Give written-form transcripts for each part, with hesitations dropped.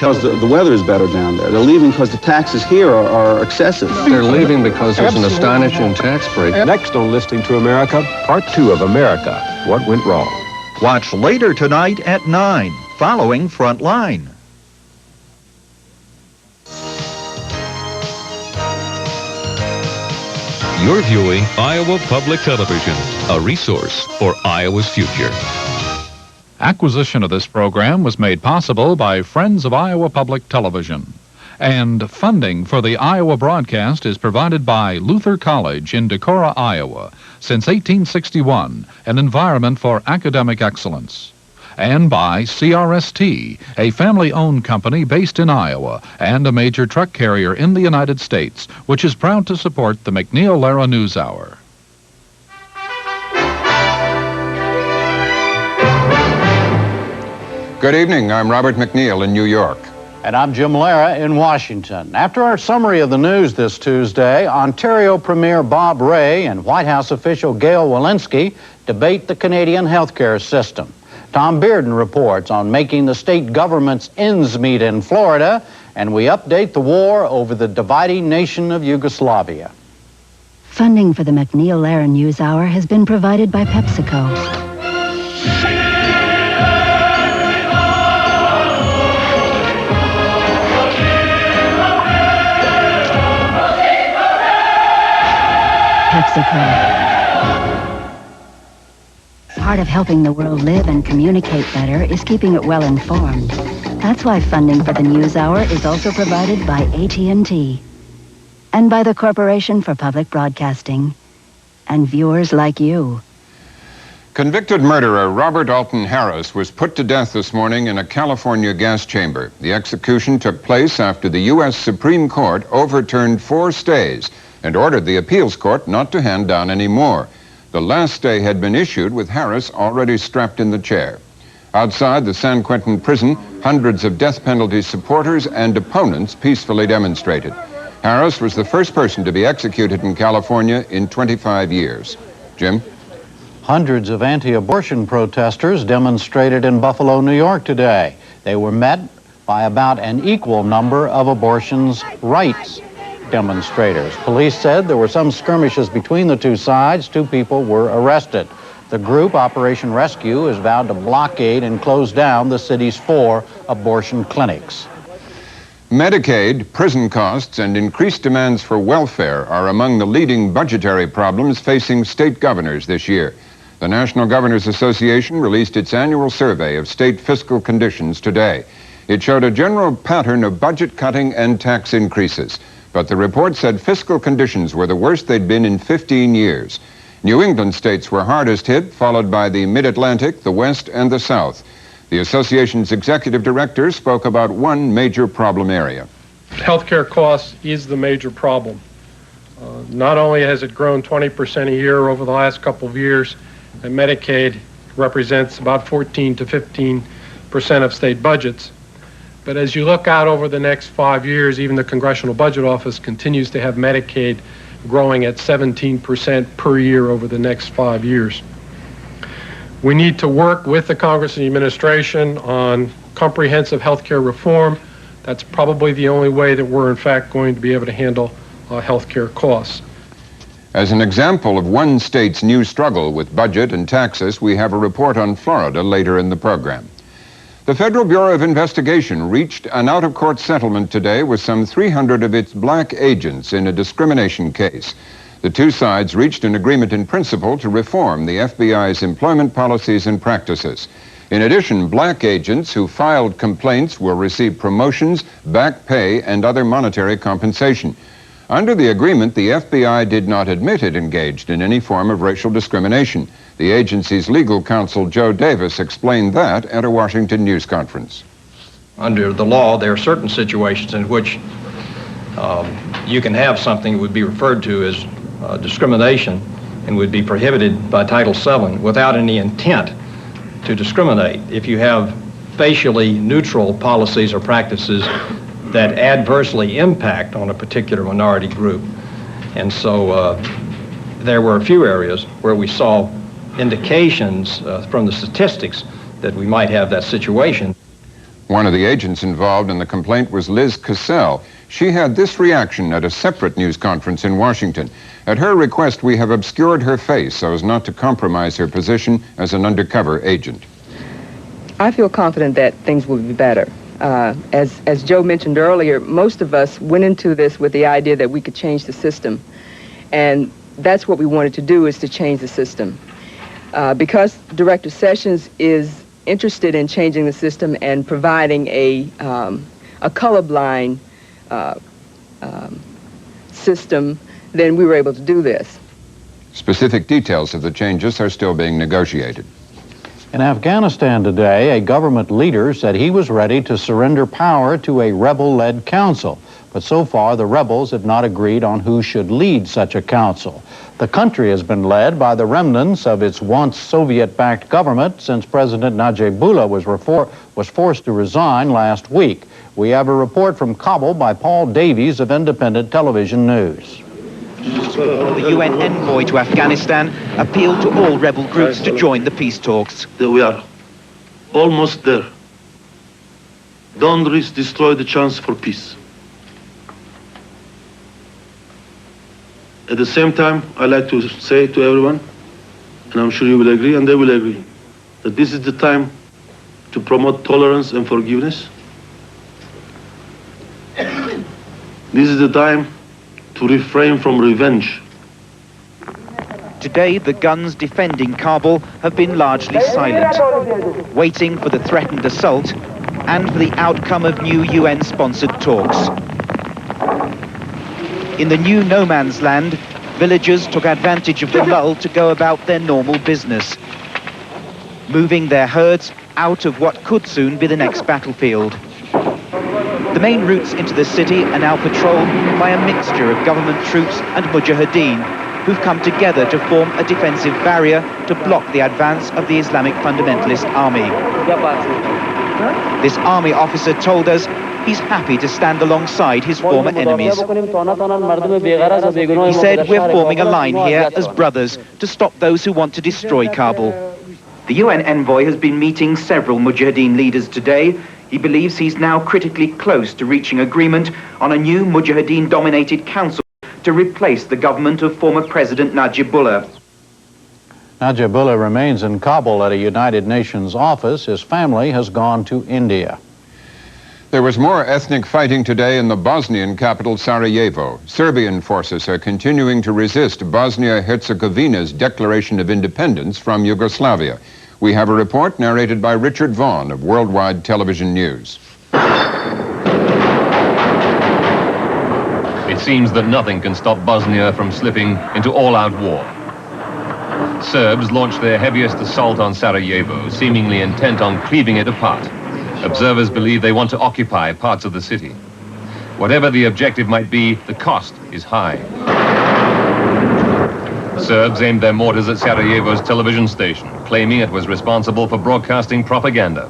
Because the weather is better down there. They're leaving because the taxes here are excessive. They're leaving because there's an astonishing tax break. Next on Listening to America, Part 2 of America, What Went Wrong. Watch later tonight at 9, following Frontline. You're viewing Iowa Public Television, a resource for Iowa's future. Acquisition of this program was made possible by Friends of Iowa Public Television. And funding for the Iowa broadcast is provided by Luther College in Decorah, Iowa, since 1861, an environment for academic excellence. And by CRST, a family-owned company based in Iowa and a major truck carrier in the United States, which is proud to support the MacNeil Lehrer NewsHour. Good evening. I'm Robert MacNeil in New York. And I'm Jim Lehrer in Washington. After our summary of the news this Tuesday, Ontario Premier Bob Rae and White House official GAIL WILENSKY debate the Canadian healthcare system. Tom Bearden reports on making the state government's ends meet in Florida, and we update the war over the dividing nation of Yugoslavia. Funding for the MacNeil Lehrer NewsHour has been provided by PepsiCo. PepsiCo. Part of helping the world live and communicate better is keeping it well informed. That's why funding for the NewsHour is also provided by AT&T and by the Corporation for Public Broadcasting and viewers like you. Convicted murderer Robert Alton Harris was put to death this morning in a California gas chamber. The execution took place after the U.S. Supreme Court overturned 4 stays and ordered the appeals court not to hand down any more. The last stay had been issued with Harris already strapped in the chair. Outside the San Quentin prison, hundreds of death penalty supporters and opponents peacefully demonstrated. Harris was the first person to be executed in California in 25 years. Jim? Hundreds of anti-abortion protesters demonstrated in Buffalo, New York today. They were met by about an equal number of abortion's rights demonstrators. Police said there were some skirmishes between the two sides. 2 people were arrested. The group, Operation Rescue, has vowed to blockade and close down the city's 4 abortion clinics. Medicaid, prison costs, and increased demands for welfare are among the leading budgetary problems facing state governors this year. The National Governors Association released its annual survey of state fiscal conditions today. It showed a general pattern of budget cutting and tax increases. But the report said fiscal conditions were the worst they'd been in 15 years. New England states were hardest hit, followed by the Mid-Atlantic, the West, and the South. The association's executive director spoke about one major problem area. Healthcare costs is the major problem. Not only has it grown 20% a year over the last couple of years, and Medicaid represents about 14 to 15% of state budgets, but as you look out over the next 5 years, even the Congressional Budget Office continues to have Medicaid growing at 17% per year over the next 5 years. We need to work with the Congress and the administration on comprehensive health care reform. That's probably the only way that we're in fact going to be able to handle health care costs. As an example of one state's new struggle with budget and taxes, we have a report on Florida later in the program. The Federal Bureau of Investigation reached an out-of-court settlement today with some 300 of its black agents in a discrimination case. The 2 sides reached an agreement in principle to reform the FBI's employment policies and practices. In addition, black agents who filed complaints will receive promotions, back pay, and other monetary compensation. Under the agreement, the FBI did not admit it engaged in any form of racial discrimination. The agency's legal counsel, Joe Davis, explained that at a Washington news conference. Under the law, there are certain situations in which you can have something that would be referred to as discrimination and would be prohibited by Title VII without any intent to discriminate. If you have facially neutral policies or practices that adversely impact on a particular minority group. And so there were a few areas where we saw indications from the statistics that we might have that situation. One of the agents involved in the complaint was Liz Cassell. She had this reaction at a separate news conference in Washington. At her request, we have obscured her face so as not to compromise her position as an undercover agent. I feel confident that things will be better. As Joe mentioned earlier, most of us went into this with the idea that we could change the system. And that's what we wanted to do, is to change the system. Because Director Sessions is interested in changing the system and providing a colorblind system, then we were able to do this. Specific details of the changes are still being negotiated. In Afghanistan today, a government leader said he was ready to surrender power to a rebel-led council. But so far, the rebels have not agreed on who should lead such a council. The country has been led by the remnants of its once Soviet-backed government since President Najibullah was forced to resign last week. We have a report from Kabul by Paul Davies of Independent Television News. The UN envoy to Afghanistan appealed to all rebel groups to join the peace talks. We are almost there. Don't destroy the chance for peace. At the same time, I like to say to everyone, and I'm sure you will agree, and they will agree, that this is the time to promote tolerance and forgiveness. This is the time to refrain from revenge. Today, the guns defending Kabul have been largely silent, waiting for the threatened assault and for the outcome of new UN-sponsored talks. In the new no man's land, villagers took advantage of the lull to go about their normal business, moving their herds out of what could soon be the next battlefield. The main routes into the city are now patrolled by a mixture of government troops and mujahideen, who've come together to form a defensive barrier to block the advance of the Islamic fundamentalist army. This army officer told us he's happy to stand alongside his former enemies. He said, "We're forming a line here as brothers to stop those who want to destroy Kabul." The UN envoy has been meeting several mujahideen leaders today. He believes he's now critically close to reaching agreement on a new mujahideen-dominated council to replace the government of former President Najibullah. Najibullah remains in Kabul at a United Nations office. His family has gone to India. There was more ethnic fighting today in the Bosnian capital, Sarajevo. Serbian forces are continuing to resist Bosnia-Herzegovina's declaration of independence from Yugoslavia. We have a report narrated by Richard Vaughn of Worldwide Television News. It seems that nothing can stop Bosnia from slipping into all-out war. Serbs launched their heaviest assault on Sarajevo, seemingly intent on cleaving it apart. Observers believe they want to occupy parts of the city. Whatever the objective might be, the cost is high. Serbs aimed their mortars at Sarajevo's television station, claiming it was responsible for broadcasting propaganda.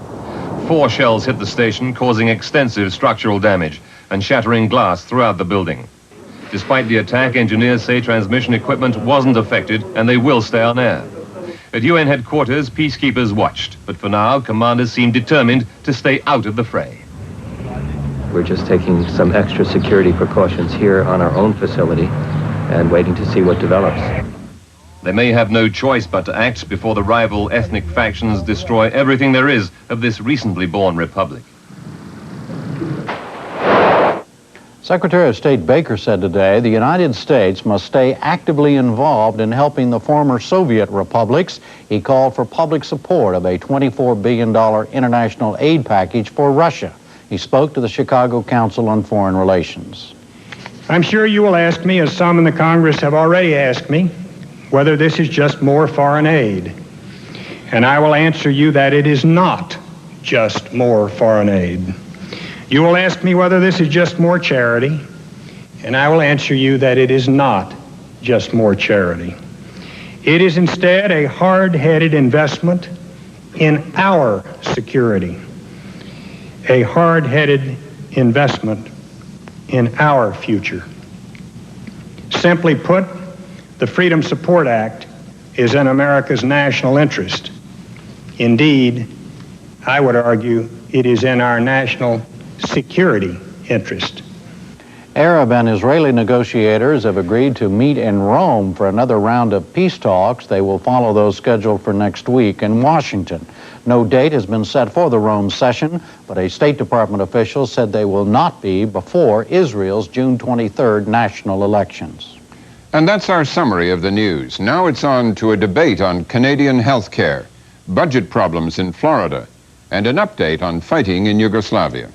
4 shells hit the station, causing extensive structural damage and shattering glass throughout the building. Despite the attack, engineers say transmission equipment wasn't affected and they will stay on air. At UN headquarters, peacekeepers watched, but for now, commanders seem determined to stay out of the fray. We're just taking some extra security precautions here on our own facility and waiting to see what develops. They may have no choice but to act before the rival ethnic factions destroy everything there is of this recently born republic. Secretary of State Baker said today the United States must stay actively involved in helping the former Soviet republics. He called for public support of a $24 billion international aid package for Russia. He spoke to the Chicago Council on Foreign Relations. I'm sure you will ask me, as some in the Congress have already asked me, whether this is just more foreign aid. And I will answer you that it is not just more foreign aid. You will ask me whether this is just more charity, and I will answer you that it is not just more charity. It is instead a hard-headed investment in our security, a hard-headed investment in our future. Simply put, the Freedom Support Act is in America's national interest. Indeed, I would argue it is in our national security interest. Arab and Israeli negotiators have agreed to meet in Rome for another round of peace talks. They will follow those scheduled for next week in Washington. No date has been set for the Rome session, but a State Department official said they will not be before Israel's June 23rd national elections. And that's our summary of the news. Now it's on to a debate on Canadian health care, budget problems in Florida, and an update on fighting in Yugoslavia.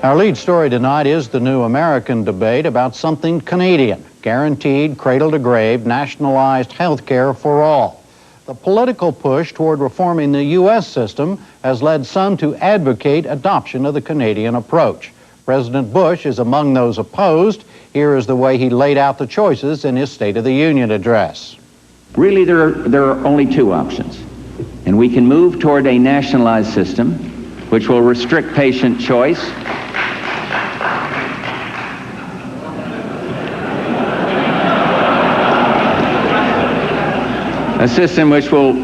Our lead story tonight is the new American debate about something Canadian, guaranteed, cradle-to-grave, nationalized health care for all. The political push toward reforming the U.S. system has led some to advocate adoption of the Canadian approach. President Bush is among those opposed. Here is the way he laid out the choices in his State of the Union address. Really, there are only two options. And we can move toward a nationalized system, which will restrict patient choice, a system which will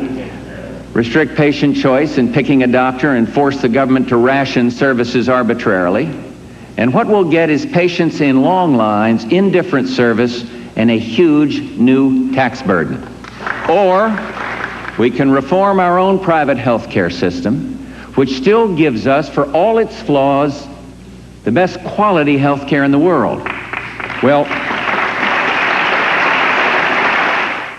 restrict patient choice in picking a doctor and force the government to ration services arbitrarily. And what we'll get is patients in long lines, indifferent service, and a huge new tax burden. Or we can reform our own private health care system, which still gives us, for all its flaws, the best quality health care in the world. Well,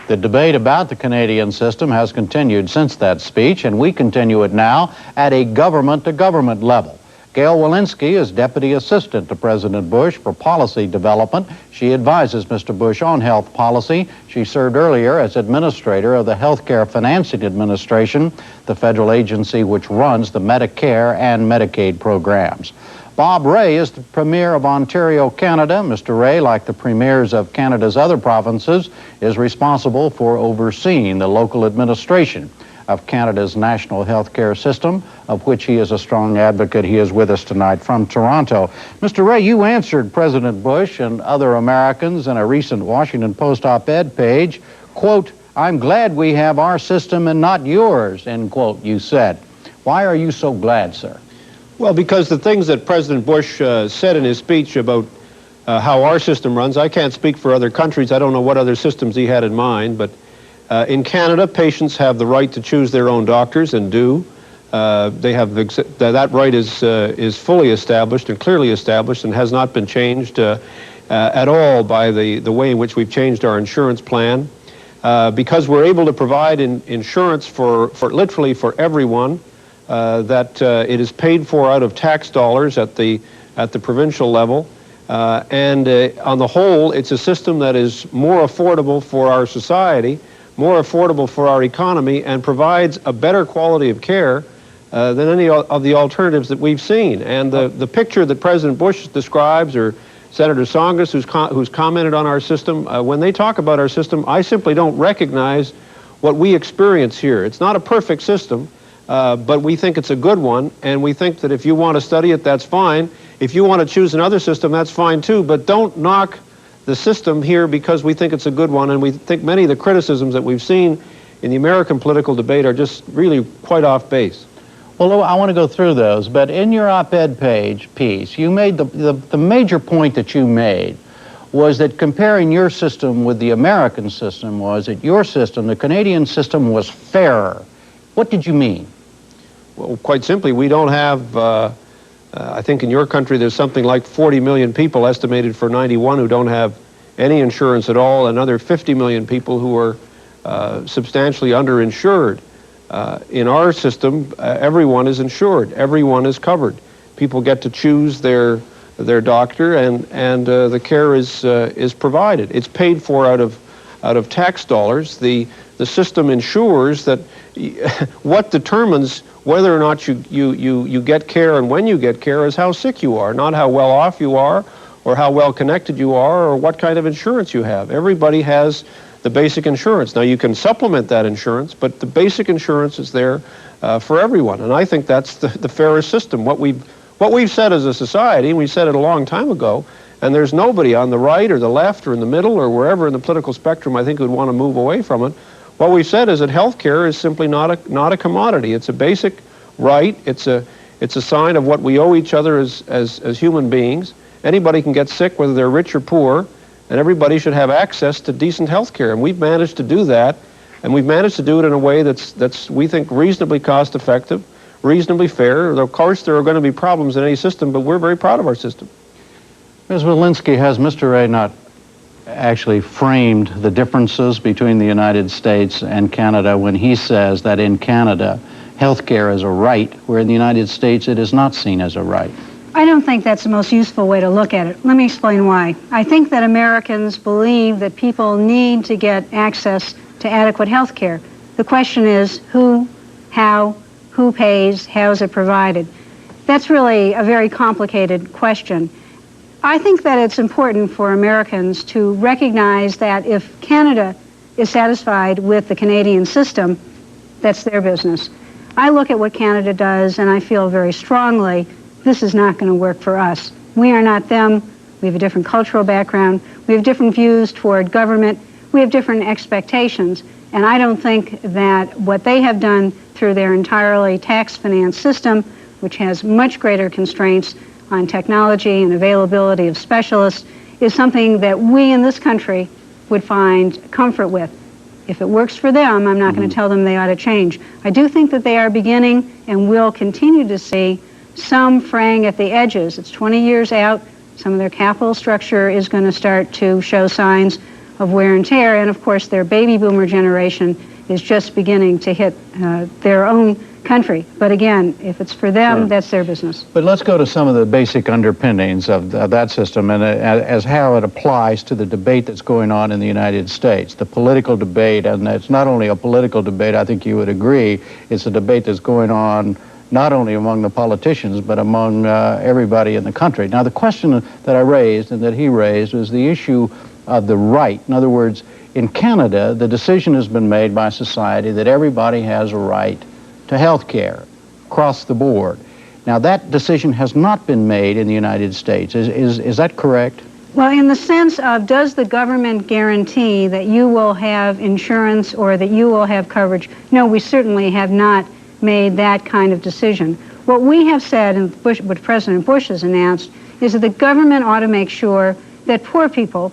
the debate about the Canadian system has continued since that speech, and we continue it now at a government-to-government level. GAIL WILENSKY is Deputy Assistant to President Bush for Policy Development. She advises Mr. Bush on health policy. She served earlier as Administrator of the Healthcare Financing Administration, the federal agency which runs the Medicare and Medicaid programs. Bob Rae is the Premier of Ontario, Canada. Mr. Rae, like the Premiers of Canada's other provinces, is responsible for overseeing the local administration of Canada's national health care system, of which he is a strong advocate. He is with us tonight from Toronto. Mr. Rae, you answered President Bush and other Americans in a recent Washington Post op-ed page, quote, "I'm glad we have our system and not yours," end quote, you said. Why are you so glad, sir? Well, because the things that President Bush said in his speech about how our system runs, I can't speak for other countries. I don't know what other systems he had in mind, but in Canada, patients have the right to choose their own doctors and do. They have that right is fully established and clearly established and has not been changed at all by the way in which we've changed our insurance plan. Because we're able to provide insurance for literally for everyone, that it is paid for out of tax dollars at the provincial level, and on the whole, it's a system that is more affordable for our society, more affordable for our economy, and provides a better quality of care than any of the alternatives that we've seen. And the picture that President Bush describes, or Senator Tsongas, who's commented on our system, when they talk about our system, I simply don't recognize what we experience here. It's not a perfect system. But we think it's a good one, and we think that if you want to study it, that's fine. If you want to choose another system, that's fine too, but don't knock the system here because we think it's a good one, and we think many of the criticisms that we've seen in the American political debate are just really quite off base. Well, I want to go through those, but in your op-ed piece, you made the major point that you made was that comparing your system with the American system was that your system, the Canadian system, was fairer. What did you mean? Well, quite simply, we don't have, I think in your country there's something like 40 million people estimated for 91 who don't have any insurance at all, another 50 million people who are substantially underinsured. In our system, everyone is insured, everyone is covered. People get to choose their doctor, and the care is provided. It's paid for out of tax dollars. The system ensures that what determines whether or not you get care and when you get care is how sick you are, not how well off you are or how well connected you are or what kind of insurance you have. Everybody has the basic insurance. Now, you can supplement that insurance, but the basic insurance is there for everyone, and I think that's the fairest system. What we've said as a society, and we said it a long time ago, And there's nobody on the right or the left or in the middle or wherever in the political spectrum I think would want to move away from it. What we've said is that health care is simply not a commodity. It's a basic right. It's a sign of what we owe each other as human beings. Anybody can get sick, whether they're rich or poor, and everybody should have access to decent health care. And we've managed to do that, and we've managed to do it in a way that's we think, reasonably cost-effective, reasonably fair. Of course, there are going to be problems in any system, but we're very proud of our system. Ms. Wilensky, has Mr. Ray not actually framed the differences between the United States and Canada when he says that in Canada, health care is a right, where in the United States it is not seen as a right? I don't think that's the most useful way to look at it. Let me explain why. I think that Americans believe that people need to get access to adequate health care. The question is who, how, who pays, how is it provided? That's really a very complicated question. I think that it's important for Americans to recognize that if Canada is satisfied with the Canadian system, that's their business. I look at what Canada does and I feel very strongly this is not going to work for us. We are not them. We have a different cultural background. We have different views toward government. We have different expectations. And I don't think that what they have done through their entirely tax-financed system, which has much greater constraints on technology and availability of specialists, is something that we in this country would find comfort with. If it works for them, I'm not going to tell them they ought to change. I do think that they are beginning and will continue to see some fraying at the edges. It's 20 years out. Some of their capital structure is going to start to show signs of wear and tear, and of course their baby boomer generation is just beginning to hit their own country. But again, if it's for them, that's their business. But let's go to some of the basic underpinnings of that system and as how it applies to the debate that's going on in the United States, the political debate. And it's not only a political debate, I think you would agree, it's a debate that's going on not only among the politicians, but among everybody in the country. Now, the question that I raised and that he raised was the issue of the right. In other words, in Canada, the decision has been made by society that everybody has a right to health care across the board. Now, that decision has not been made in the United States. Is that correct? Well, in the sense of, does the government guarantee that you will have insurance or that you will have coverage? No, we certainly have not made that kind of decision. What we have said, and what President Bush has announced, is that the government ought to make sure that poor people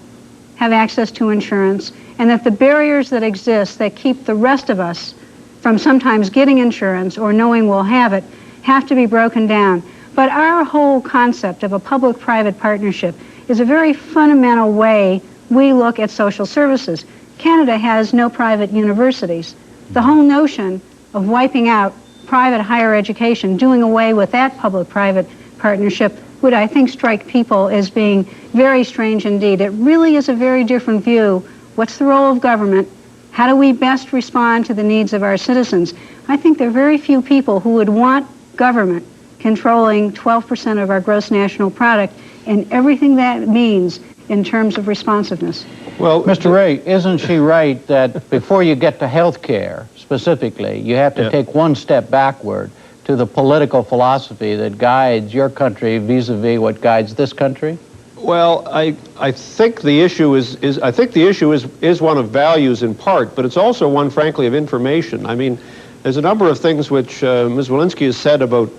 have access to insurance and that the barriers that exist that keep the rest of us from sometimes getting insurance or knowing we'll have it have to be broken down. But our whole concept of a public-private partnership is a very fundamental way we look at social services. Canada has no private universities. The whole notion of wiping out private higher education, doing away with that public-private partnership, would, I think, strike people as being very strange indeed. It really is a very different view. What's the role of government? How do we best respond to the needs of our citizens? I think there are very few people who would want government controlling 12% of our gross national product and everything that means in terms of responsiveness. Well, Mr. Ray, isn't she right that before you get to health care specifically, you have to take one step backward to the political philosophy that guides your country vis-a-vis what guides this country? Well, I think the issue is one of values in part, but it's also one, frankly, of information. I mean, there's a number of things which Ms. Wilensky has said about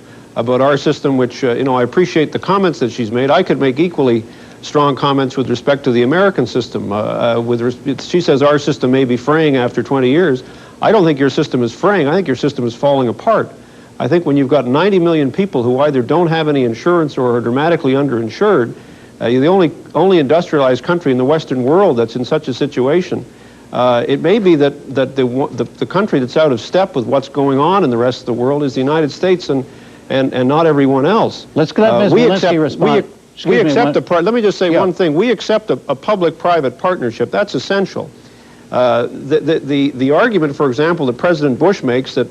our system, which I appreciate the comments that she's made. I could make equally strong comments with respect to the American system. She says our system may be fraying after 20 years. I don't think your system is fraying. I think your system is falling apart. I think when you've got 90 million people who either don't have any insurance or are dramatically underinsured, you're the only industrialized country in the Western world that's in such a situation. It may be that the country that's out of step with what's going on in the rest of the world is the United States and not everyone else. Let's let Ms. Wilensky respond. Let me just say one thing. We accept a public-private partnership. That's essential. The argument, for example, that President Bush makes that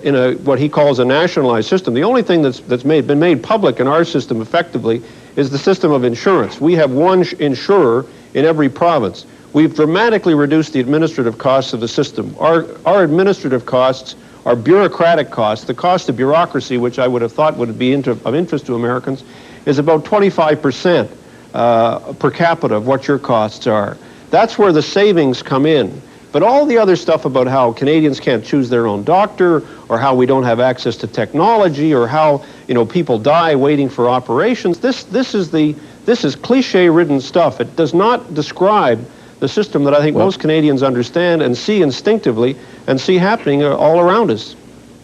in what he calls a nationalized system, the only thing that's been made public in our system effectively is the system of insurance. We have one insurer in every province. We've dramatically reduced the administrative costs of the system. Our administrative costs, our bureaucratic costs, the cost of bureaucracy, which I would have thought would be of interest to Americans, is about 25% per capita of what your costs are. That's where the savings come in. But all the other stuff about how Canadians can't choose their own doctor, or how we don't have access to technology, or how, you know, people die waiting for operations, this is cliche-ridden stuff. It does not describe the system that I think most Canadians understand and see instinctively and see happening all around us.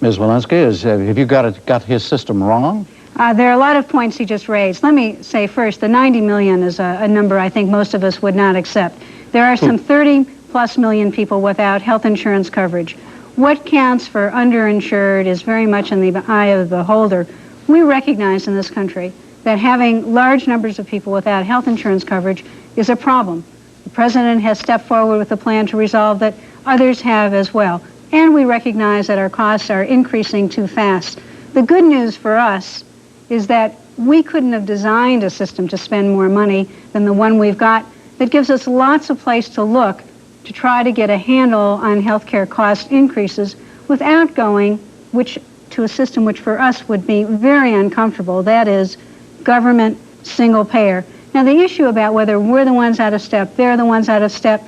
Ms. Wilensky, have you got his system wrong? There are a lot of points he just raised. Let me say first, the 90 million is a number I think most of us would not accept. There are some 30+ million people without health insurance coverage. What counts for underinsured is very much in the eye of the beholder. We recognize in this country that having large numbers of people without health insurance coverage is a problem. The President has stepped forward with a plan to resolve that. Others have as well. And we recognize that our costs are increasing too fast. The good news for us is that we couldn't have designed a system to spend more money than the one we've got that gives us lots of place to look to try to get a handle on healthcare cost increases without going to a system which for us would be very uncomfortable, that is government single payer. Now the issue about whether we're the ones out of step, they're the ones out of step,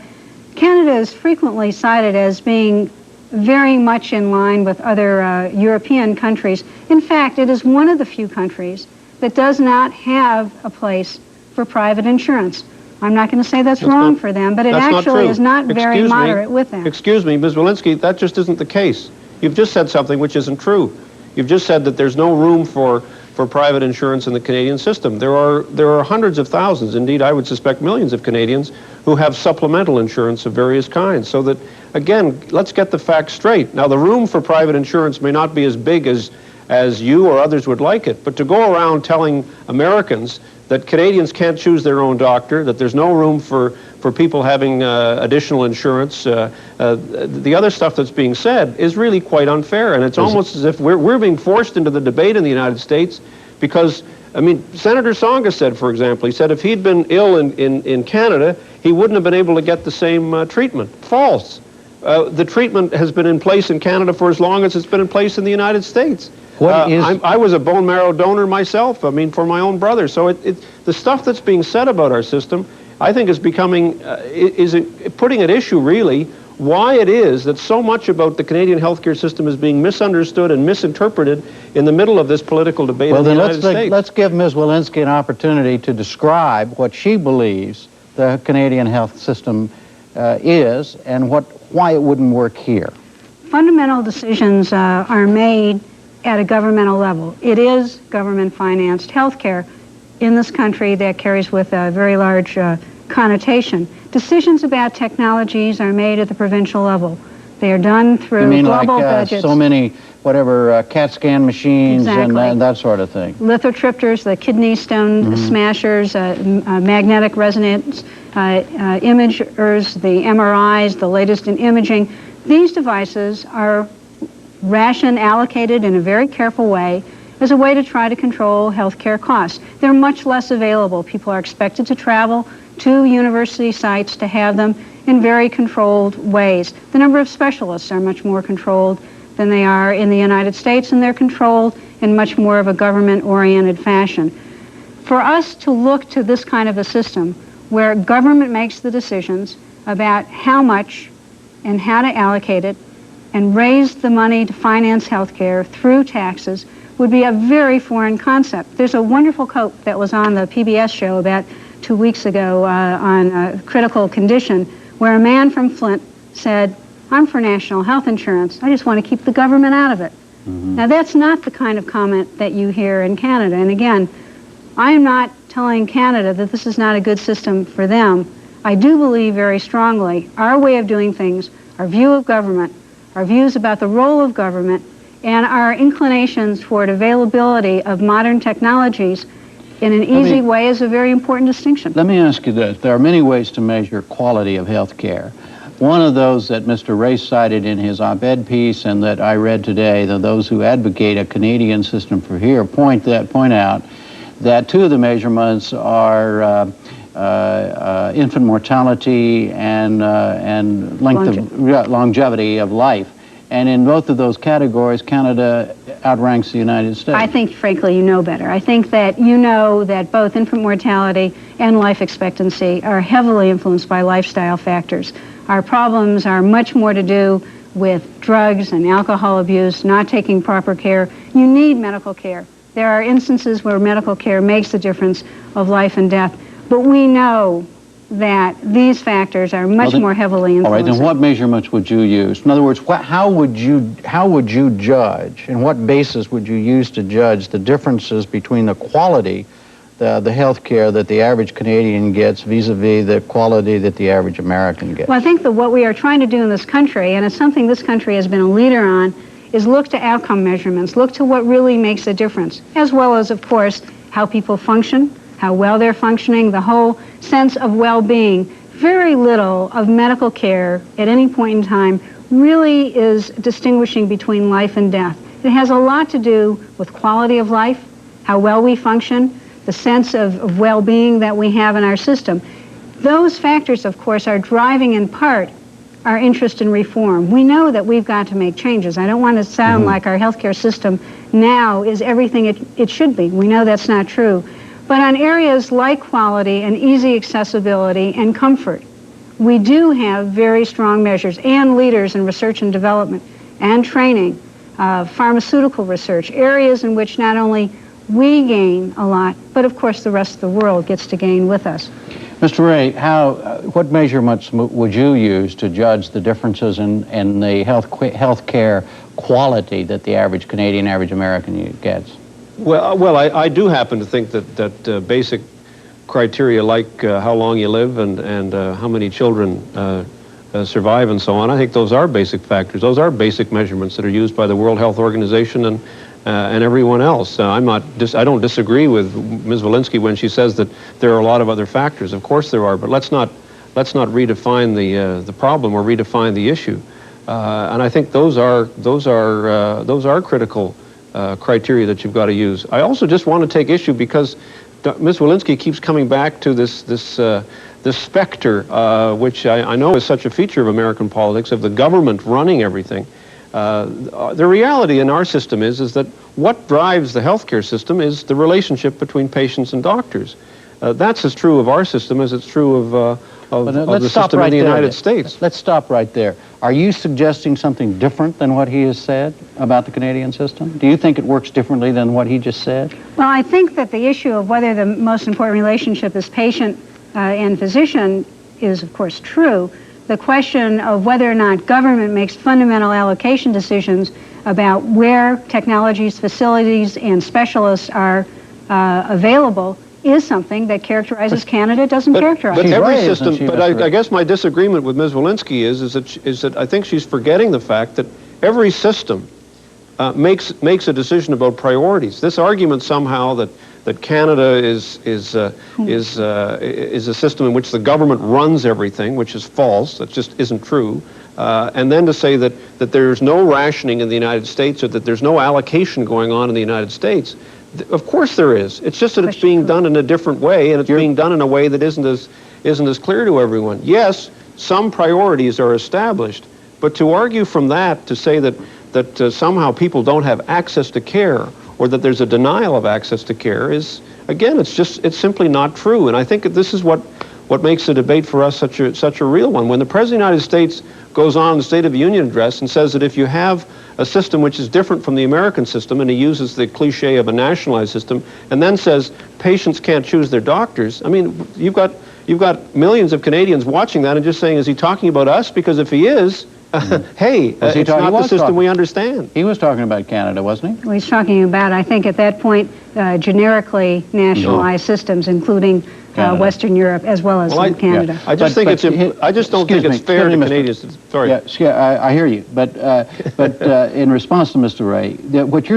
Canada is frequently cited as being very much in line with other European countries. In fact, it is one of the few countries that does not have a place for private insurance. I'm not going to say that's wrong for them, but it actually is not very moderate with them. Excuse me, Ms. Wilensky, that just isn't the case. You've just said something which isn't true. You've just said that there's no room for private insurance in the Canadian system. There are hundreds of thousands, indeed I would suspect millions of Canadians who have supplemental insurance of various kinds. So that, again, let's get the facts straight. Now the room for private insurance may not be as big as you or others would like it, but to go around telling Americans that Canadians can't choose their own doctor, that there's no room for people having additional insurance, the other stuff that's being said is really quite unfair. And it's almost as if we're being forced into the debate in the United States because, I mean, Senator Tsonga said, for example, he said if he'd been ill in Canada, he wouldn't have been able to get the same treatment. False. The treatment has been in place in Canada for as long as it's been in place in the United States. I was a bone marrow donor myself, I mean, for my own brother. So the stuff that's being said about our system, I think is becoming, is putting at issue, really, why it is that so much about the Canadian healthcare system is being misunderstood and misinterpreted in the middle of this political debate in the United States. Let's give Ms. Wilensky an opportunity to describe what she believes the Canadian health system is and why it wouldn't work here. Fundamental decisions are made at a governmental level. It is government-financed health care in this country that carries with a very large connotation. Decisions about technologies are made at the provincial level. They are done through global budgets. So many, whatever, CAT scan machines and that sort of thing. Lithotripters, the kidney stone smashers, magnetic resonance imagers, the MRIs, the latest in imaging. These devices are allocated in a very careful way as a way to try to control healthcare costs. They're much less available. People are expected to travel to university sites to have them in very controlled ways. The number of specialists are much more controlled than they are in the United States, and they're controlled in much more of a government-oriented fashion. For us to look to this kind of a system where government makes the decisions about how much and how to allocate it and raise the money to finance health care through taxes would be a very foreign concept. There's a wonderful quote that was on the PBS show about 2 weeks ago on critical condition, where a man from Flint said, "I'm for national health insurance. I just want to keep the government out of it." Now that's not the kind of comment that you hear in Canada. And again, I am not telling Canada that this is not a good system for them. I do believe very strongly our way of doing things, our view of government, our views about the role of government, and our inclinations toward availability of modern technologies in an easy way is a very important distinction. Let me ask you this. There are many ways to measure quality of health care. One of those that Mr. Race cited in his op-ed piece and that I read today, those who advocate a Canadian system for here point out that two of the measurements are infant mortality and longevity of life. And in both of those categories, Canada outranks the United States. I think, frankly, you know better. I think that you know that both infant mortality and life expectancy are heavily influenced by lifestyle factors. Our problems are much more to do with drugs and alcohol abuse, not taking proper care. You need medical care. There are instances where medical care makes the difference of life and death, but we know that these factors are much more heavily influenced. All right, then what measurements would you use? In other words, how would you judge, and what basis would you use to judge the differences between the quality, the health care that the average Canadian gets vis-a-vis the quality that the average American gets? Well, I think that what we are trying to do in this country, and it's something this country has been a leader on, is look to outcome measurements, look to what really makes a difference, as well as, of course, how people function, how well they're functioning, the whole sense of well-being. Very little of medical care at any point in time really is distinguishing between life and death. It has a lot to do with quality of life, how well we function, the sense of well-being that we have in our system. Those factors, of course, are driving in part our interest in reform. We know that we've got to make changes. I don't want to sound like our healthcare system now is everything it should be. We know that's not true. But on areas like quality and easy accessibility and comfort, we do have very strong measures and leaders in research and development and training, pharmaceutical research, areas in which not only we gain a lot, but of course the rest of the world gets to gain with us. Mr. Ray, what measurements would you use to judge the differences in the health care quality that the average Canadian, average American gets? Well, I do happen to think that basic criteria like how long you live and how many children survive and so on, I think those are basic factors. Those are basic measurements that are used by the World Health Organization and everyone else. I don't disagree with Ms. WILENSKY when she says that there are a lot of other factors. Of course there are, but let's not redefine the problem or redefine the issue. And I think those are critical criteria that you've got to use. I also just want to take issue because Ms. WILENSKY keeps coming back to this specter, which I know is such a feature of American politics, of the government running everything. The reality in our system is that what drives the healthcare system is the relationship between patients and doctors. That's as true of our system as it's true of the system in the United States. Let's stop right there. Are you suggesting something different than what he has said about the Canadian system? Do you think it works differently than what he just said? Well, I think that the issue of whether the most important relationship is patient and physician is, of course, true. The question of whether or not government makes fundamental allocation decisions about where technologies, facilities, and specialists are available is something that characterizes Canada, doesn't characterize But every system, but I guess my disagreement with Ms. WILENSKY is that I think she's forgetting the fact that every system makes a decision about priorities. This argument somehow that Canada is a system in which the government runs everything, which is false, that just isn't true. And then to say that there's no rationing in the United States or that there's no allocation going on in the United States, of course there is. It's just that it's being done in a different way, and it's being done in a way that isn't as clear to everyone. Yes, some priorities are established, but to argue from that to say that somehow people don't have access to care or that there's a denial of access to care is, again, it's simply not true. And I think that this is what makes the debate for us such a real one. When the President of the United States goes on the State of the Union address and says that if you have a system which is different from the American system, and he uses the cliche of a nationalized system, and then says patients can't choose their doctors, I mean, you've got millions of Canadians watching that and just saying, is he talking about us? Because if he is, hey, it's not the system we understand. He was talking about Canada, wasn't he? Well, he's talking about, I think at that point, generically nationalized systems, incling Western Europe as well as in Canada. I just don't think it's fair to Canadians. Sorry. Yeah, I hear you. But in response to Mr. Ray, what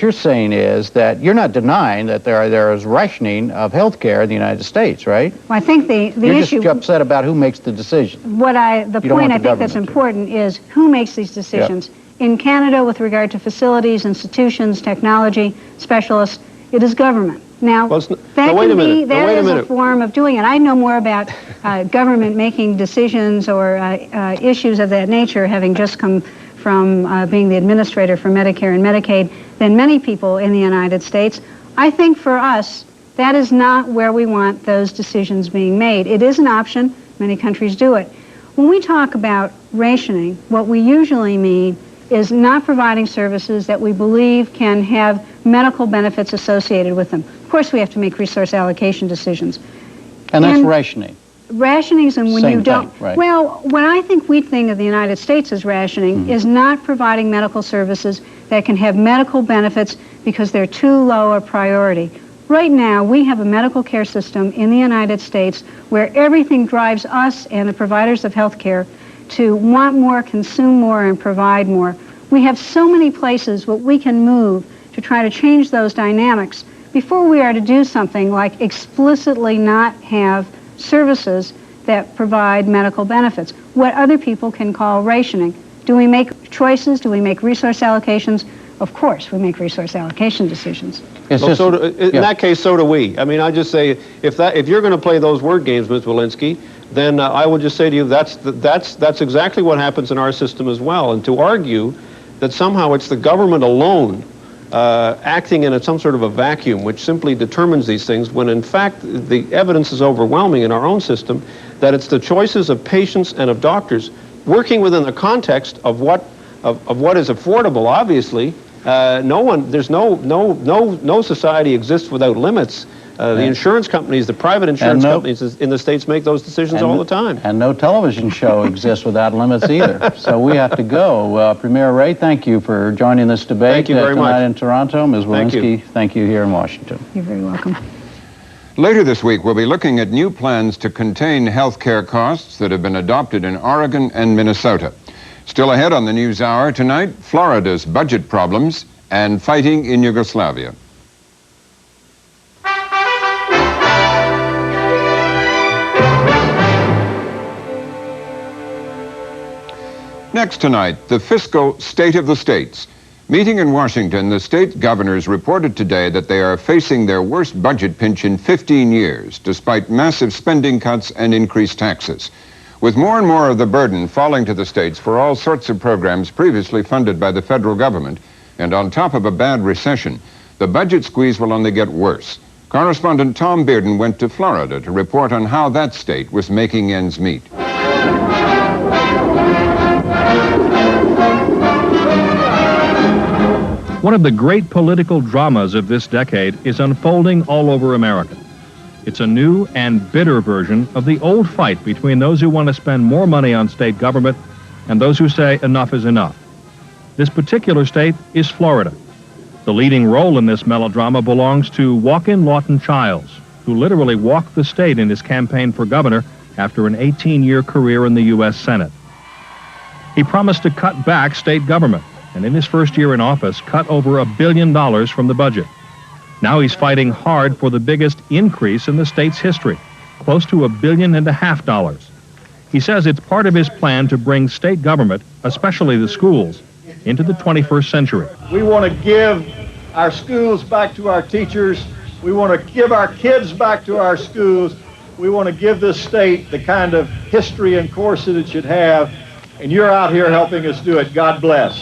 you're saying is that you're not denying that there is rationing of health care in the United States, right? Well, I think the you're issue... You're just upset about who makes the decision. The point I think that's important is who makes these decisions. Yeah. In Canada, with regard to facilities, institutions, technology, specialists, it is government. Now, that is a form of doing it. I know more about government making decisions or issues of that nature, having just come from being the administrator for Medicare and Medicaid than many people in the United States. I think for us, that is not where we want those decisions being made. It is an option. Many countries do it. When we talk about rationing, what we usually mean is not providing services that we believe can have medical benefits associated with them. Of course, we have to make resource allocation decisions. And that's rationing. Rationings, and when Same you don't, thing, right. well, what I think we think of the United States as rationing is not providing medical services that can have medical benefits because they're too low a priority. Right now, we have a medical care system in the United States where everything drives us and the providers of health care to want more, consume more, and provide more. We have so many places where we can move to try to change those dynamics before we are to do something like explicitly not have services that provide medical benefits, what other people can call rationing. Do we make choices? Do we make resource allocations? Of course, we make resource allocation decisions. In that case, so do we. I mean, I just say, if you're going to play those word games, Ms. Wilensky, then I would just say to you, that's exactly what happens in our system as well. And to argue that somehow it's the government alone acting in some sort of a vacuum which simply determines these things, when in fact the evidence is overwhelming in our own system that it's the choices of patients and of doctors working within the context of what is affordable. Obviously, no society exists without limits. The insurance companies, the private insurance companies in the States make those decisions all the time. And no television show exists without limits either. So we have to go. Premier Ray, thank you for joining this debate. Thank you very much. Tonight in Toronto. Ms. Wilensky, thank you here in Washington. You're very welcome. Later this week, we'll be looking at new plans to contain health care costs that have been adopted in Oregon and Minnesota. Still ahead on the NewsHour tonight, Florida's budget problems and fighting in Yugoslavia. Next tonight, the fiscal state of the states. Meeting in Washington, the state governors reported today that they are facing their worst budget pinch in 15 years, despite massive spending cuts and increased taxes. With more and more of the burden falling to the states for all sorts of programs previously funded by the federal government, and on top of a bad recession, the budget squeeze will only get worse. Correspondent Tom Bearden went to Florida to report on how that state was making ends meet. One of the great political dramas of this decade is unfolding all over America. It's a new and bitter version of the old fight between those who want to spend more money on state government and those who say enough is enough. This particular state is Florida. The leading role in this melodrama belongs to Walk-In Lawton Childs, who literally walked the state in his campaign for governor after an 18-year career in the U.S. Senate. He promised to cut back state government, and in his first year in office, cut over $1 billion from the budget. Now he's fighting hard for the biggest increase in the state's history, close to $1.5 billion. He says it's part of his plan to bring state government, especially the schools, into the 21st century. We want to give our schools back to our teachers. We want to give our kids back to our schools. We want to give this state the kind of history and course that it should have. And you're out here helping us do it. God bless.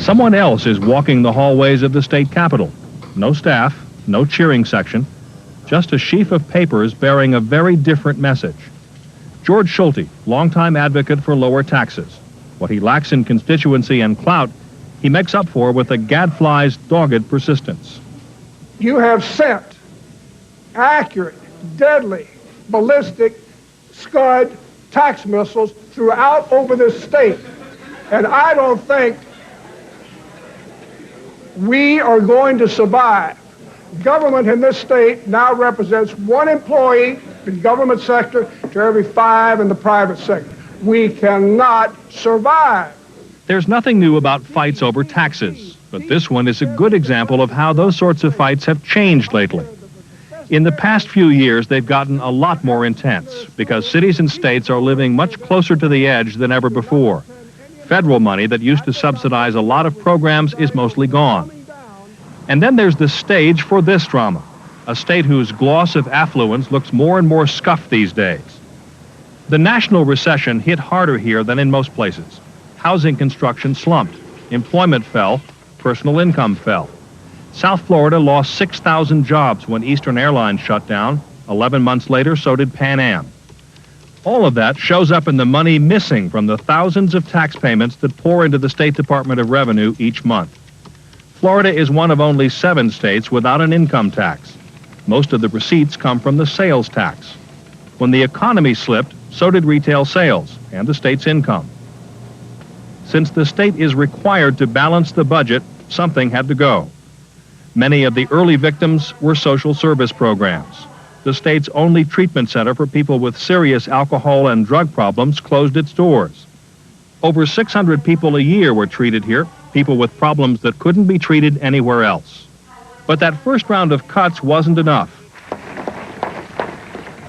Someone else is walking the hallways of the state capitol. No staff, no cheering section, just a sheaf of papers bearing a very different message. George Schulte, longtime advocate for lower taxes. What he lacks in constituency and clout, he makes up for with the gadfly's dogged persistence. You have sent accurate, deadly, ballistic, Scud tax missiles throughout over this state. And I don't think we are going to survive. Government in this state now represents 1 employee in the government sector to every 5 in the private sector. We cannot survive. There's nothing new about fights over taxes, but this one is a good example of how those sorts of fights have changed lately. In the past few years, they've gotten a lot more intense because cities and states are living much closer to the edge than ever before. Federal money that used to subsidize a lot of programs is mostly gone. And then there's the stage for this drama. a state whose gloss of affluence looks more and more scuffed these days. The national recession hit harder here than in most places. Housing construction slumped, employment fell, personal income fell. South Florida lost 6,000 jobs when Eastern Airlines shut down. 11 months later, so did Pan Am. All of that shows up in the money missing from the thousands of tax payments that pour into the State Department of Revenue each month. Florida is one of only 7 states without an income tax. Most of the receipts come from the sales tax. When the economy slipped, so did retail sales and the state's income. Since the state is required to balance the budget, something had to go. Many of the early victims were social service programs. The state's only treatment center for people with serious alcohol and drug problems closed its doors. Over 600 people a year were treated here, people with problems that couldn't be treated anywhere else. But that first round of cuts wasn't enough.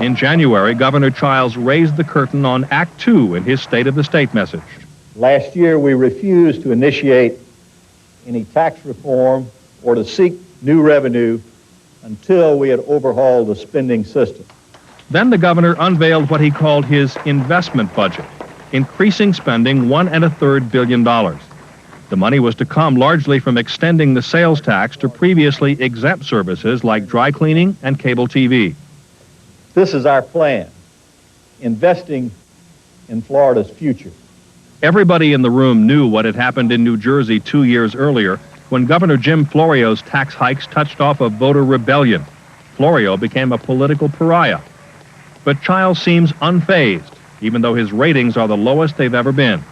In January, Governor Childs raised the curtain on Act Two in his State of the State message. Last year, we refused to initiate any tax reform or to seek new revenue until we had overhauled the spending system. Then the governor unveiled what he called his investment budget, increasing spending $1.33 billion. The money was to come largely from extending the sales tax to previously exempt services like dry cleaning and cable TV. This is our plan, investing in Florida's future. Everybody in the room knew what had happened in New Jersey 2 years earlier when Governor Jim Florio's tax hikes touched off a voter rebellion. Florio became a political pariah. But Childs seems unfazed, even though his ratings are the lowest they've ever been.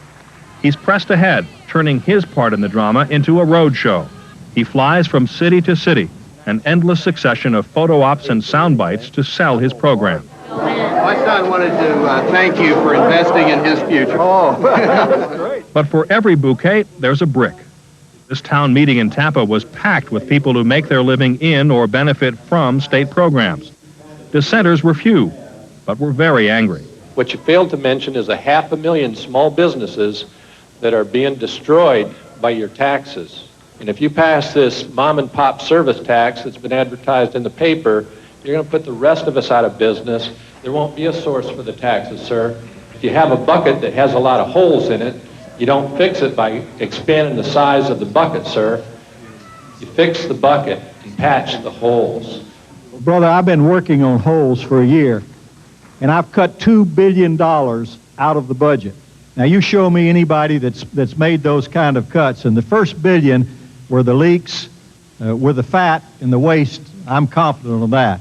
He's pressed ahead, turning his part in the drama into a road show. He flies from city to city, an endless succession of photo ops and sound bites to sell his program. My son wanted to thank you for investing in his future. Oh, great. But for every bouquet, there's a brick. This town meeting in Tampa was packed with people who make their living in or benefit from state programs. Dissenters were few, but were very angry. What you failed to mention is 500,000 small businesses that are being destroyed by your taxes. And if you pass this mom and pop service tax that's been advertised in the paper, you're going to put the rest of us out of business. There won't be a source for the taxes, sir. If you have a bucket that has a lot of holes in it, you don't fix it by expanding the size of the bucket, sir. You fix the bucket and patch the holes. Brother, I've been working on holes for a year, and I've cut $2 billion out of the budget. Now, you show me anybody that's made those kind of cuts, and the first billion were the leaks, were the fat and the waste. I'm confident of that.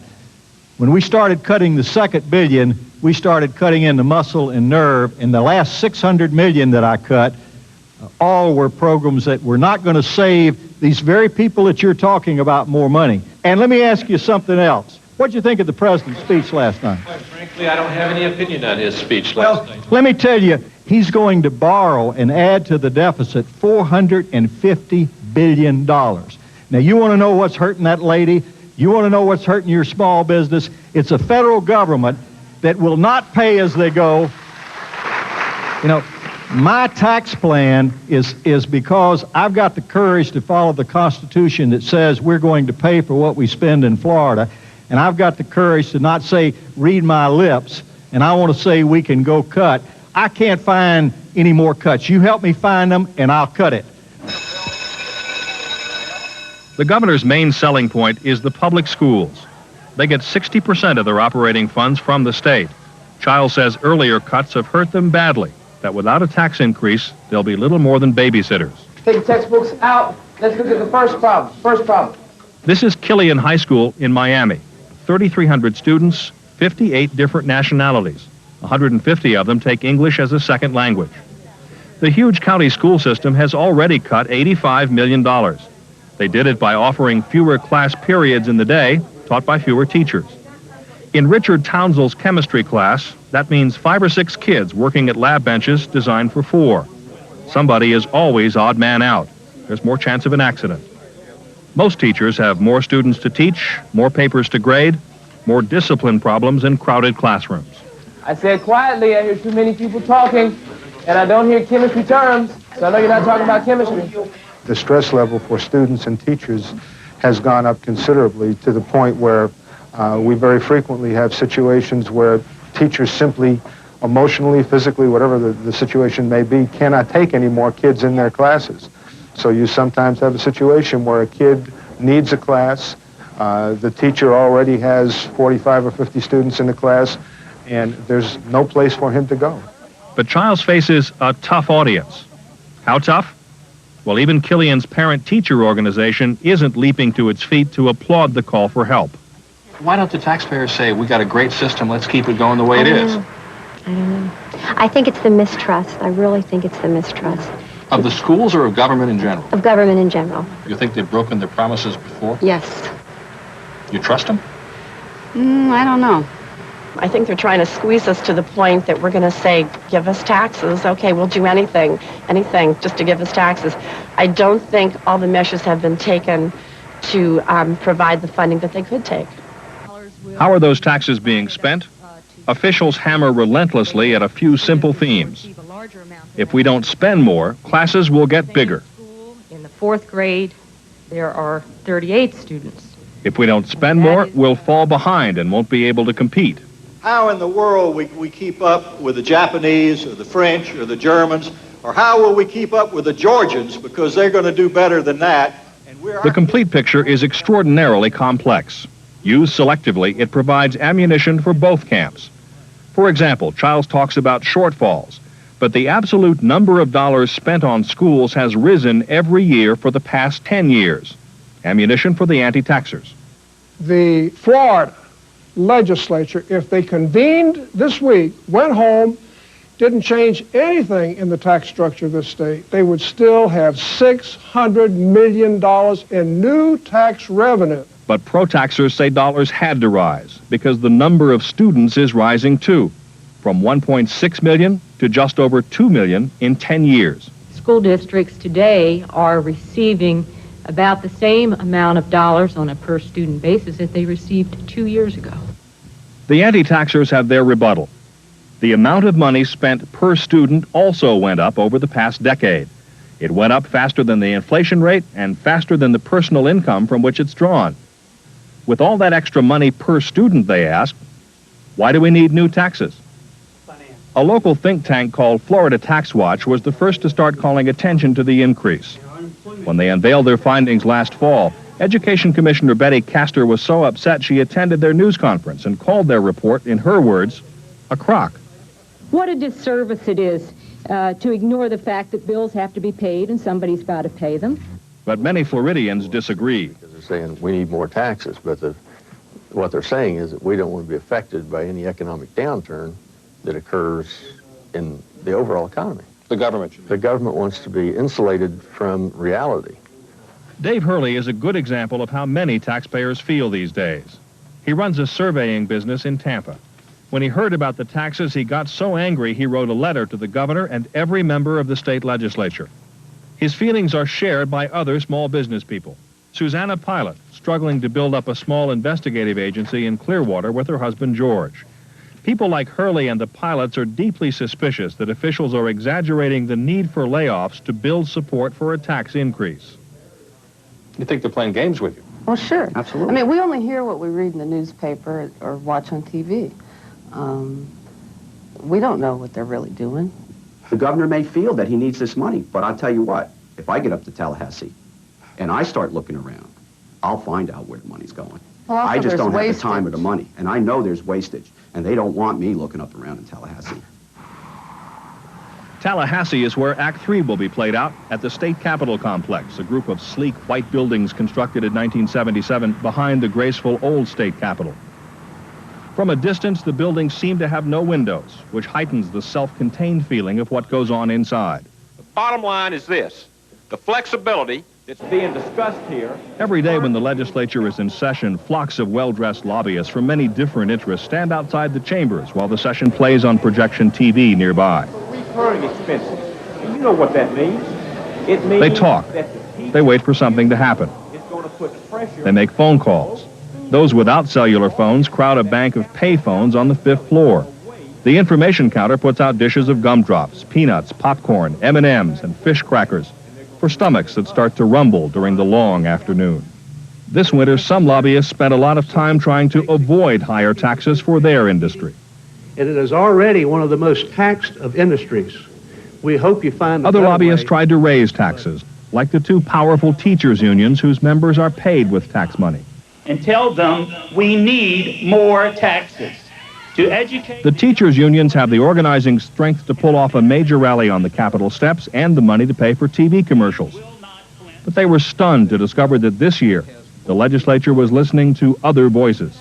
When we started cutting the second billion, we started cutting into muscle and nerve, and the last $600 million that I cut, all were programs that were not going to save these very people that you're talking about more money. And let me ask you something else. What did you think of the president's speech last night? Quite frankly, I don't have any opinion on his speech last night. Let me tell you, he's going to borrow and add to the deficit $450 billion. Now, you want to know what's hurting that lady? You want to know what's hurting your small business? It's a federal government that will not pay as they go. You know, my tax plan is because I've got the courage to follow the Constitution that says we're going to pay for what we spend in Florida, and I've got the courage to not say, read my lips, and I want to say we can go cut. I can't find any more cuts. You help me find them, and I'll cut it. The governor's main selling point is the public schools. They get 60% of their operating funds from the state. Childs says earlier cuts have hurt them badly, that without a tax increase, they'll be little more than babysitters. Take the textbooks out. Let's look at the first problem. This is Killian High School in Miami. 3,300 students, 58 different nationalities. 150 of them take English as a second language. The huge county school system has already cut $85 million. They did it by offering fewer class periods in the day, taught by fewer teachers. In Richard Townsell's chemistry class, that means 5 or 6 kids working at lab benches designed for 4. Somebody is always odd man out. There's more chance of an accident. Most teachers have more students to teach, more papers to grade, more discipline problems in crowded classrooms. I said quietly, I hear too many people talking, and I don't hear chemistry terms, so I know you're not talking about chemistry. The stress level for students and teachers has gone up considerably to the point where we very frequently have situations where teachers simply emotionally, physically, whatever the situation may be, cannot take any more kids in their classes. So you sometimes have a situation where a kid needs a class, the teacher already has 45 or 50 students in the class, and there's no place for him to go. But Childs faces a tough audience. How tough? Well, even Killian's parent-teacher organization isn't leaping to its feet to applaud the call for help. Why don't the taxpayers say, we got a great system, let's keep it going the way it is? I don't know. I think it's the mistrust. I really think it's the mistrust. Of the schools or of government in general? Of government in general. You think they've broken their promises before? Yes. You trust them? I don't know. I think they're trying to squeeze us to the point that we're going to say, give us taxes. Okay, we'll do anything, just to give us taxes. I don't think all the measures have been taken to provide the funding that they could take. How are those taxes being spent? Officials hammer relentlessly at a few simple themes. If we don't spend more, classes will get bigger. In the 4th grade, there are 38 students. If we don't spend more, we'll fall behind and won't be able to compete. How in the world we keep up with the Japanese or the French or the Germans, or how will we keep up with the Georgians, because they're going to do better than that? The complete picture is extraordinarily complex. Used selectively, it provides ammunition for both camps. For example, Childs talks about shortfalls, but the absolute number of dollars spent on schools has risen every year for the past 10 years. Ammunition for the anti-taxers. The Florida legislature, if they convened this week, went home, didn't change anything in the tax structure of this state, they would still have $600 million in new tax revenue. But pro-taxers say dollars had to rise because the number of students is rising too, from 1.6 million to just over 2 million in 10 years. School districts today are receiving about the same amount of dollars on a per-student basis that they received 2 years ago. The anti-taxers have their rebuttal. The amount of money spent per student also went up over the past decade. It went up faster than the inflation rate and faster than the personal income from which it's drawn. With all that extra money per student, they ask, why do we need new taxes? A local think tank called Florida Tax Watch was the first to start calling attention to the increase. When they unveiled their findings last fall, Education Commissioner Betty Castor was so upset she attended their news conference and called their report, in her words, a crock. What a disservice it is to ignore the fact that bills have to be paid and somebody's got to pay them. But many Floridians disagree. They're saying we need more taxes, but what they're saying is that we don't want to be affected by any economic downturn that occurs in the overall economy. The government. The government wants to be insulated from reality. Dave Hurley is a good example of how many taxpayers feel these days. He runs a surveying business in Tampa. When he heard about the taxes, he got so angry he wrote a letter to the governor and every member of the state legislature. His feelings are shared by other small business people. Susanna Pilot, struggling to build up a small investigative agency in Clearwater with her husband George. People like Hurley and the Pilots are deeply suspicious that officials are exaggerating the need for layoffs to build support for a tax increase. You think they're playing games with you? Well, sure. Absolutely. I mean, we only hear what we read in the newspaper or watch on TV. We don't know what they're really doing. The governor may feel that he needs this money, but I'll tell you what, if I get up to Tallahassee and I start looking around, I'll find out where the money's going. Well, I just don't have the wastage. time or the money, and I know there's wastage, and they don't want me looking up around in Tallahassee. Tallahassee is where Act 3 will be played out at the State Capitol Complex, a group of sleek white buildings constructed in 1977 behind the graceful old state capitol. From a distance, the buildings seem to have no windows, which heightens the self-contained feeling of what goes on inside. The bottom line is this: the flexibility that's being discussed here. Every day when the legislature is in session, flocks of well-dressed lobbyists from many different interests stand outside the chambers while the session plays on projection TV nearby. Recurring expenses. And you know what that means. It means They talk. that the They wait for something to happen. is going to put pressure. They make phone calls. Those without cellular phones crowd a bank of pay phones on the 5th floor. The information counter puts out dishes of gumdrops, peanuts, popcorn, M&Ms, and fish crackers for stomachs that start to rumble during the long afternoon. This winter, some lobbyists spent a lot of time trying to avoid higher taxes for their industry. It is already one of the most taxed of industries. We hope you find Other lobbyists tried to raise taxes, like the two powerful teachers' unions whose members are paid with tax money. And tell them we need more taxes to educate. The teachers' unions have the organizing strength to pull off a major rally on the Capitol steps and the money to pay for TV commercials. But they were stunned to discover that this year, the legislature was listening to other voices.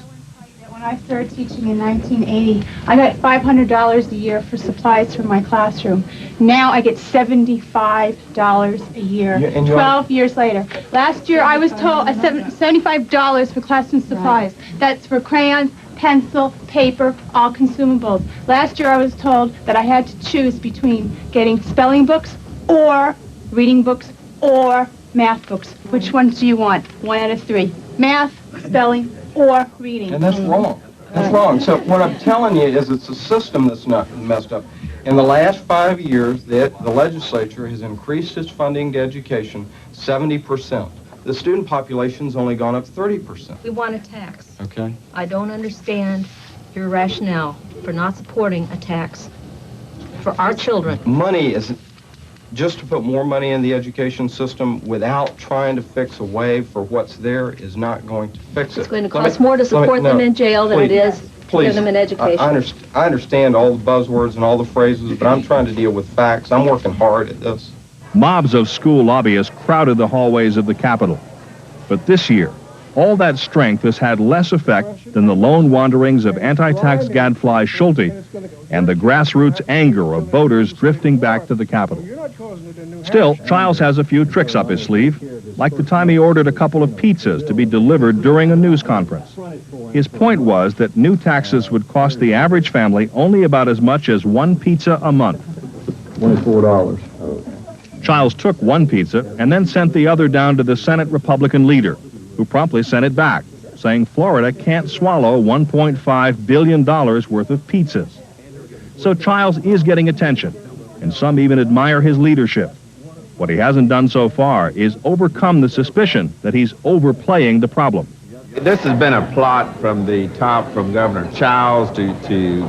When I started teaching in 1980, I got $500 a year for supplies for my classroom. Now I get $75 a year, 12 years later. Last year I was told $75 for classroom supplies. That's for crayons, pencil, paper, all consumables. Last year I was told that I had to choose between getting spelling books or reading books or math books. Which ones do you want? 1 out of 3. Math, spelling, or reading. And that's wrong. That's wrong. So what I'm telling you is it's a system that's not messed up. In the last 5 years, the legislature has increased its funding to education 70%. The student population's only gone up 30%. We want a tax. Okay. I don't understand your rationale for not supporting a tax for our children. Money is just to put more money in the education system without trying to fix a way for what's there is not going to fix it. It's going to cost more to support them in jail than it is to give them in education. I understand all the buzzwords and all the phrases, but I'm trying to deal with facts. I'm working hard at this. Mobs of school lobbyists crowded the hallways of the Capitol. But this year, all that strength has had less effect than the lone wanderings of anti-tax gadfly Schulte and the grassroots anger of voters drifting back to the Capitol. Still, Childs has a few tricks up his sleeve, like the time he ordered a couple of pizzas to be delivered during a news conference. His point was that new taxes would cost the average family only about as much as 1 pizza a month. $24. Childs took 1 pizza and then sent the other down to the Senate Republican leader, who promptly sent it back, saying Florida can't swallow $1.5 billion worth of pizzas. So Childs is getting attention, and some even admire his leadership. What he hasn't done so far is overcome the suspicion that he's overplaying the problem. This has been a plot from the top, from Governor Childs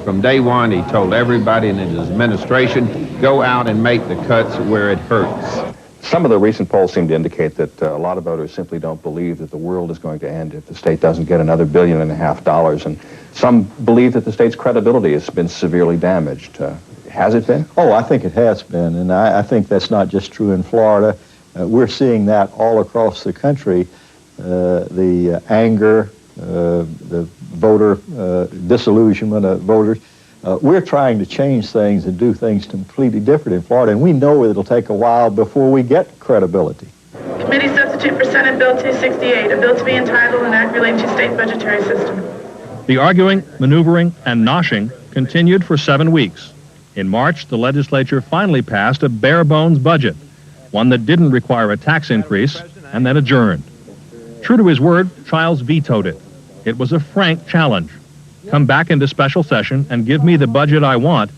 from day one. He told everybody in his administration, go out and make the cuts where it hurts. Some of the recent polls seem to indicate that a lot of voters simply don't believe that the world is going to end if the state doesn't get another $1.5 billion. And some believe that the state's credibility has been severely damaged. Has it been? Oh, I think it has been. And I think that's not just true in Florida. We're seeing that all across the country. The anger, the voter disillusionment of voters. We're trying to change things and do things completely different in Florida, and we know it'll take a while before we get credibility. Committee substitute for Senate Bill 268, a bill to be entitled and act relating to state budgetary system. The arguing, maneuvering, and noshing continued for 7 weeks. In March, the legislature finally passed a bare-bones budget, one that didn't require a tax increase, and then adjourned. True to his word, Childs vetoed it. It was a frank challenge. Come back into special session and give me the budget I want,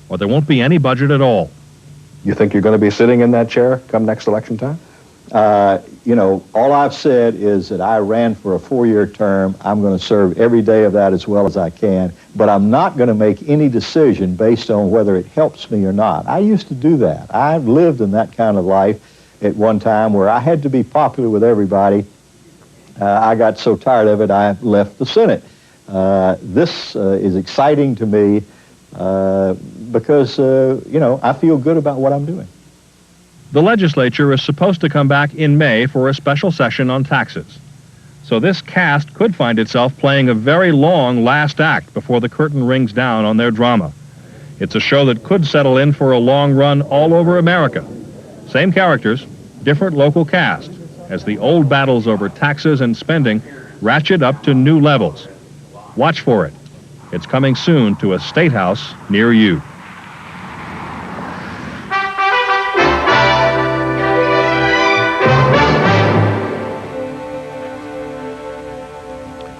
or there won't be any budget at all. You think you're going to be sitting in that chair come next election time? You know, all I've said is that I ran for a 4-year term. I'm going to serve every day of that as well as I can, but I'm not going to make any decision based on whether it helps me or not. I used to do that. I've lived in that kind of life at one time where I had to be popular with everybody. I got so tired of it, I left the Senate. This is exciting to me because, you know, I feel good about what I'm doing. The legislature is supposed to come back in May for a special session on taxes. So this cast could find itself playing a very long last act before the curtain rings down on their drama. It's a show that could settle in for a long run all over America. Same characters, different local cast, as the old battles over taxes and spending ratchet up to new levels. Watch for it. It's coming soon to a state house near you.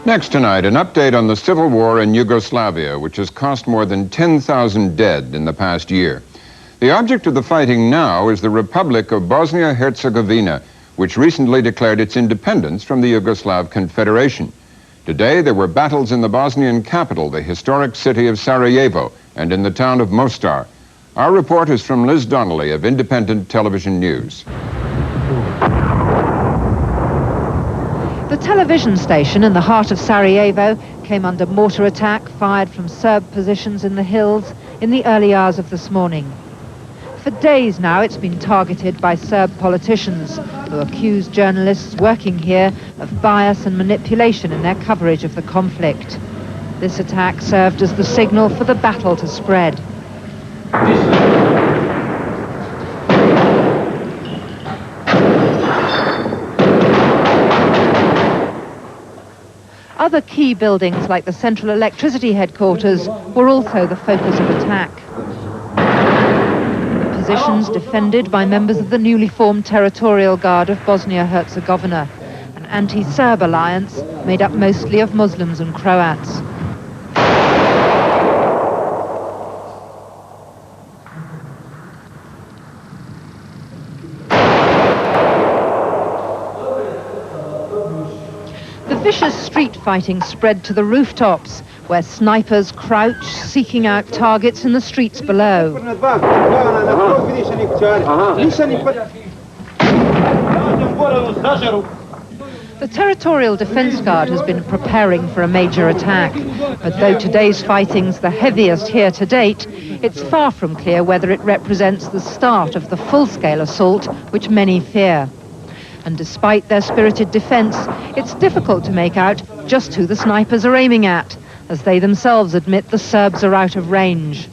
Next tonight, an update on the civil war in Yugoslavia, which has cost more than 10,000 dead in the past year. The object of the fighting now is the Republic of Bosnia-Herzegovina, which recently declared its independence from the Yugoslav Confederation. Today, there were battles in the Bosnian capital, the historic city of Sarajevo, and in the town of Mostar. Our report is from Liz Donnelly of Independent Television News. The television station in the heart of Sarajevo came under mortar attack fired from Serb positions in the hills in the early hours of this morning. For days now, it's been targeted by Serb politicians who accuse journalists working here of bias and manipulation in their coverage of the conflict. This attack served as the signal for the battle to spread. Other key buildings like the Central Electricity Headquarters were also the focus of attack. Positions defended by members of the newly formed Territorial Guard of Bosnia-Herzegovina, an anti-Serb alliance made up mostly of Muslims and Croats. The vicious street fighting spread to the rooftops, where snipers crouch, seeking out targets in the streets below. The Territorial Defence Guard has been preparing for a major attack, but though today's fighting's the heaviest here to date, it's far from clear whether it represents the start of the full-scale assault which many fear. And despite their spirited defence, it's difficult to make out just who the snipers are aiming at, as they themselves admit the Serbs are out of range.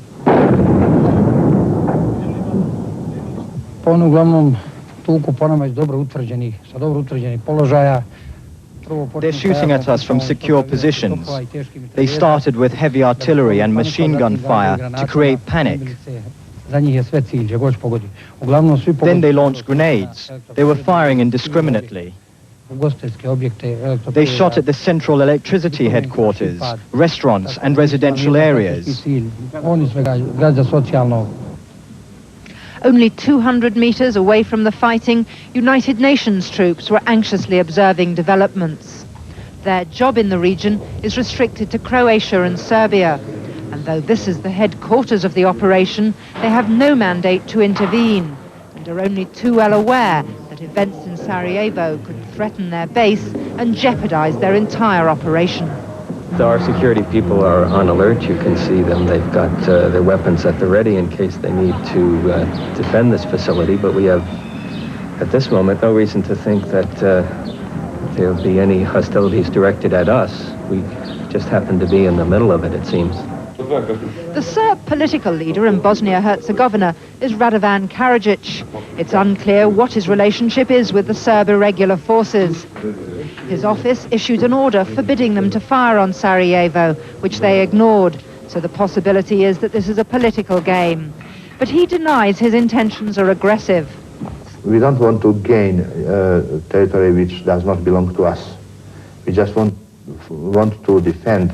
They're shooting at us from secure positions. They started with heavy artillery and machine gun fire to create panic. Then they launched grenades. They were firing indiscriminately. They shot at the Central Electricity Headquarters, restaurants and residential areas. Only 200 meters away from the fighting, United Nations troops were anxiously observing developments. Their job in the region is restricted to Croatia and Serbia. And though this is the headquarters of the operation, they have no mandate to intervene and are only too well aware that events in Sarajevo could threaten their base and jeopardize their entire operation. Our security people are on alert. You can see them. They've got their weapons at the ready in case they need to defend this facility, but we have, at this moment, no reason to think that there'll be any hostilities directed at us. We just happen to be in the middle of it, it seems. The Serb political leader in Bosnia-Herzegovina is Radovan Karadzic. It's unclear what his relationship is with the Serb irregular forces. His office issued an order forbidding them to fire on Sarajevo, which they ignored, so the possibility is that this is a political game. But he denies his intentions are aggressive. We don't want to gain territory which does not belong to us. We just want to defend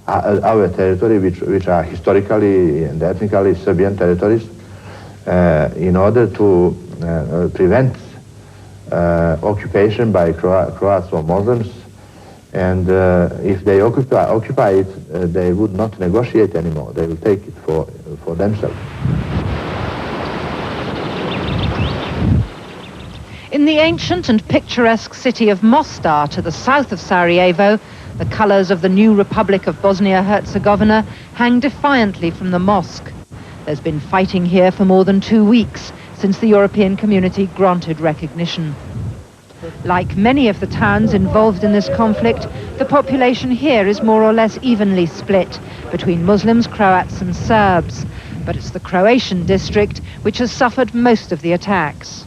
our territory, which are historically and ethnically Serbian territories, in order to prevent occupation by Croats or Muslims. And if they occupy it, they would not negotiate anymore. They will take it for themselves. In the ancient and picturesque city of Mostar, to the south of Sarajevo, the colours of the new Republic of Bosnia-Herzegovina hang defiantly from the mosque. There's been fighting here for more than 2 weeks since the European community granted recognition. Like many of the towns involved in this conflict, the population here is more or less evenly split between Muslims, Croats and Serbs. But it's the Croatian district which has suffered most of the attacks.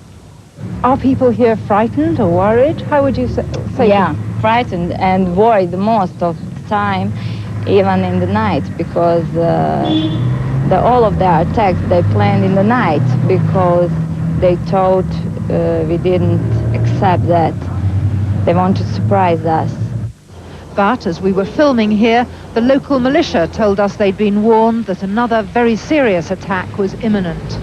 Are people here frightened or worried? How would you say? Yeah, frightened and worried most of the time, even in the night, because all of their attacks they planned in the night because they thought we didn't accept that. They want to surprise us. But as we were filming here, the local militia told us they'd been warned that another very serious attack was imminent.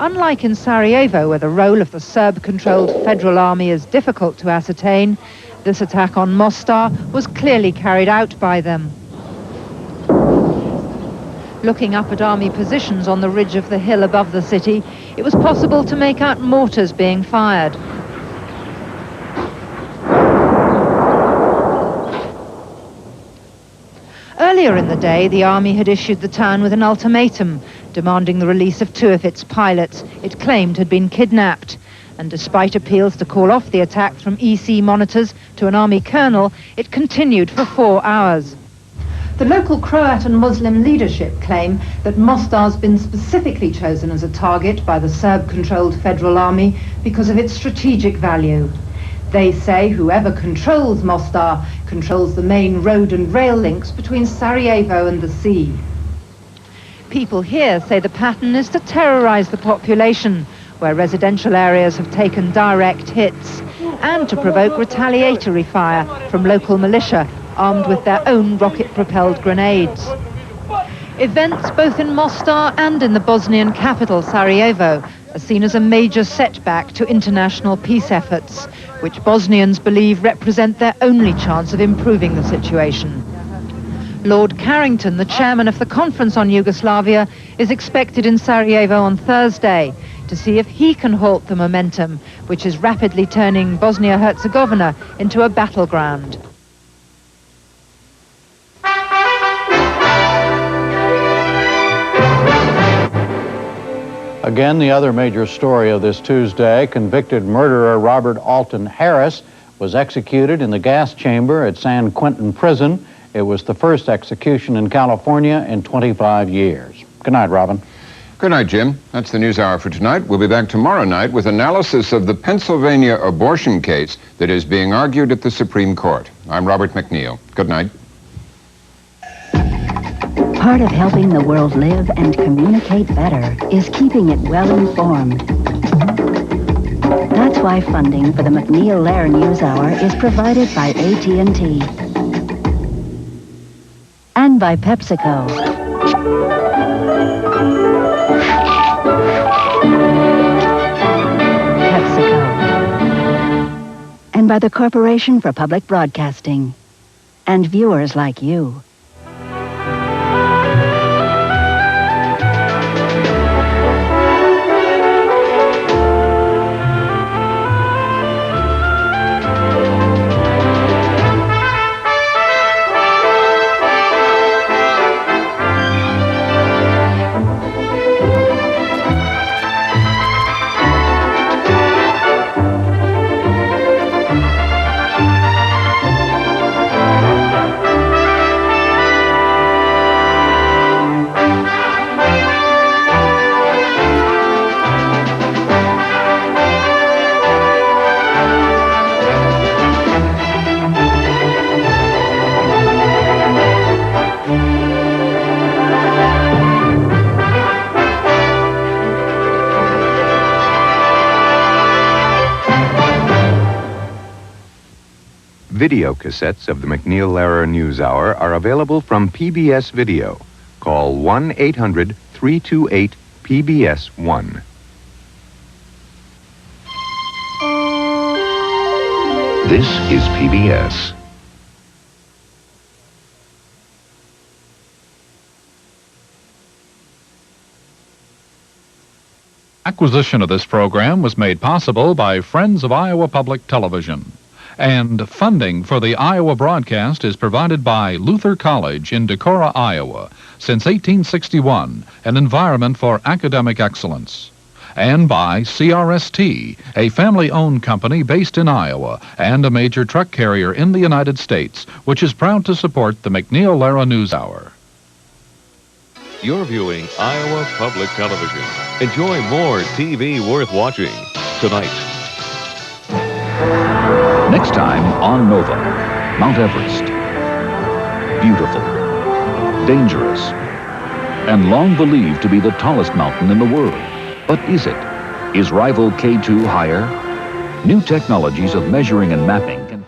Unlike in Sarajevo, where the role of the Serb-controlled Federal Army is difficult to ascertain, this attack on Mostar was clearly carried out by them. Looking up at army positions on the ridge of the hill above the city, it was possible to make out mortars being fired. Earlier in the day, the army had issued the town with an ultimatum, demanding the release of 2 of its pilots it claimed had been kidnapped. And despite appeals to call off the attack from EC monitors to an army colonel, it continued for 4 hours. The local Croat and Muslim leadership claim that Mostar's been specifically chosen as a target by the Serb-controlled Federal Army because of its strategic value. They say whoever controls Mostar controls the main road and rail links between Sarajevo and the sea. People here say the pattern is to terrorize the population, where residential areas have taken direct hits, and to provoke retaliatory fire from local militia armed with their own rocket-propelled grenades. Events both in Mostar and in the Bosnian capital, Sarajevo, are seen as a major setback to international peace efforts, which Bosnians believe represent their only chance of improving the situation. Lord Carrington, the chairman of the Conference on Yugoslavia, is expected in Sarajevo on Thursday to see if he can halt the momentum, which is rapidly turning Bosnia-Herzegovina into a battleground. Again, the other major story of this Tuesday, convicted murderer Robert Alton Harris was executed in the gas chamber at San Quentin Prison. It was the first execution in California in 25 years. Good night, Robin. Good night, Jim. That's the News Hour for tonight. We'll be back tomorrow night with analysis of the Pennsylvania abortion case that is being argued at the Supreme Court. I'm Robert MacNeil. Good night. Part of helping the world live and communicate better is keeping it well informed. That's why funding for the MacNeil-Lehrer NewsHour is provided by AT&T and by PepsiCo. And by the Corporation for Public Broadcasting and viewers like you. Videocassettes of the MacNeil-Lehrer NewsHour are available from PBS Video. Call 1-800-328-PBS-1. This is PBS. Acquisition of this program was made possible by Friends of Iowa Public Television. And funding for the Iowa broadcast is provided by Luther College in Decorah, Iowa, since 1861, an environment for academic excellence. And by CRST, a family-owned company based in Iowa and a major truck carrier in the United States, which is proud to support the MacNeil-Lehrer NewsHour. You're viewing Iowa Public Television. Enjoy more TV worth watching tonight. Next time on Nova, Mount Everest. Beautiful, dangerous, and long believed to be the tallest mountain in the world. But is it? Is rival K2 higher? New technologies of measuring and mapping